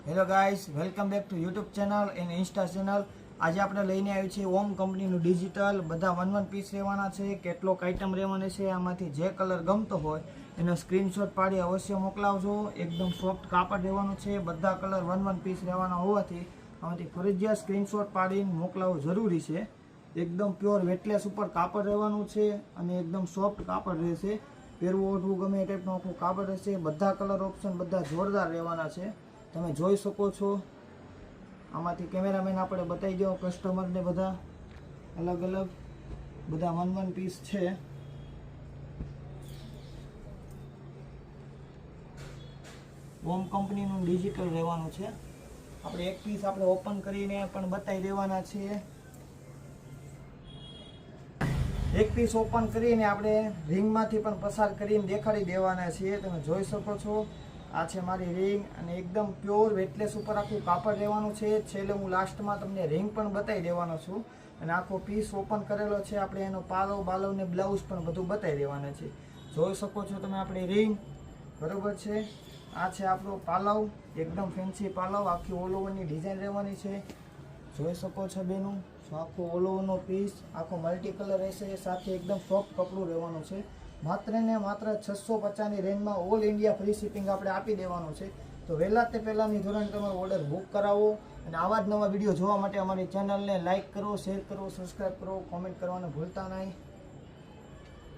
Hello guys, welcome back to YouTube channel and Insta channel. આજે આપણે લઈને આવ્યું છે ઓમ કંપનીનું ડિજિટલ. બધા 1 પીસ રહેવાના છે. કેટલોક આઇટમ રહેવાની છે. આમાંથી જે કલર ગમતો હોય એનો સ્ક્રીનશોટ પાડી અવશ્ય મોકલાવજો. એકદમ સોફ્ટ કાપડ રહેવાનું છે. બધા કલર 1 પીસ રહેવાના હોવાથી આમાંથી ફરજિયાત સ્ક્રીનશોટ પાડીને મોકલાવવું જરૂરી છે. એકદમ પ્યોર વેટલેસ ઉપર કાપડ રહેવાનું છે અને એકદમ સોફ્ટ કાપડ રહેશે. પહેરવું ઓઢવું ગમે એ ટાઈપનું આખું કાપડ રહેશે. બધા કલર ઓપ્શન બધા જોરદાર રહેવાના છે. તમે જોઈ શકો છો. આમાંથી કેમેરામેન આપણે બતાવી દો કસ્ટમરને. બધા અલગ અલગ બધા 1 પીસ છે. ઓમ કંપનીનું ડિજિટલ રહેવાનું છે. આપણે એક પીસ આપણે ઓપન કરીને પણ બતાવી દેવાના છીએ. એક પીસ ઓપન કરીને આપણે રિંગમાંથી પણ પસાર કરીને દેખાડી દેવાના છીએ. તમે જોઈ શકો છો. આ છે મારી રિંગ અને એકદમ પ્યોર વેટલેસ ઉપર આખું કાપડ રહેવાનું છે. છેલ્લે હું લાસ્ટમાં તમને રિંગ પણ બતાવી દેવાનો છું અને આખો પીસ ઓપન કરેલો છે. આપણે એનો પાલો બાલો ને બ્લાઉઝ પણ બધું બતાવી દેવાના છે. જોઈ શકો છો તમે આપણી રિંગ, બરોબર છે. આ છે આપણો પાલવ, એકદમ ફેન્સી પાલવ. આખી ઓલ ઓવરની ડિઝાઇન રહેવાની છે. જોઈ શકો છો બેનું. આખો ઓલ ઓવરનો પીસ આખો મલ્ટી કલર રહેશે. સાથે એકદમ સોફ્ટ કપડું રહેવાનું છે. માત્ર ને માત્ર 650ની રેન્જમાં ઓલ ઇન્ડિયા ફ્રી શિપિંગ આપણે આપી દેવાનું છે. તો વહેલા તે પહેલાંની ધોરણે તમારો ઓર્ડર બુક કરાવો અને આવા જ નવા વિડીયો જોવા માટે અમારી ચેનલને લાઇક કરો, શેર કરો, સબસ્ક્રાઈબ કરો, કોમેન્ટ કરવાનું ભૂલતા નહીં.